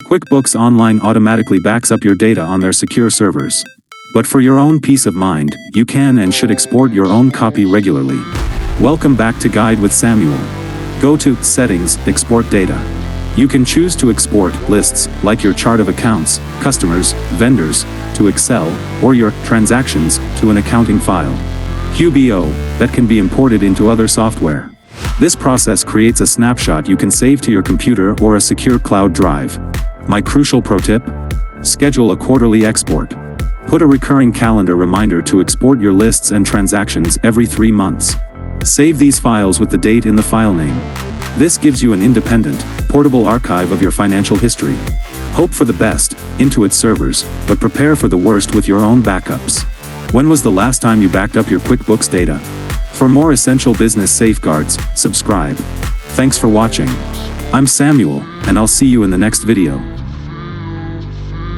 QuickBooks Online automatically backs up your data on their secure servers. But for your own peace of mind, you can and should export your own copy regularly. Welcome back to Guide with Samuel. Go to Settings, Export Data. You can choose to export lists, like your chart of accounts, customers, vendors, to Excel, or your transactions to an accounting file. QBO, that can be imported into other software. This process creates a snapshot you can save to your computer or a secure cloud drive. My crucial pro tip? Schedule a quarterly export. Put a recurring calendar reminder to export your lists and transactions every 3 months. Save these files with the date in the file name. This gives you an independent, portable archive of your financial history. Hope for the best, Intuit servers, but prepare for the worst with your own backups. When was the last time you backed up your QuickBooks data? For more essential business safeguards, subscribe. Thanks for watching. I'm Samuel, and I'll see you in the next video.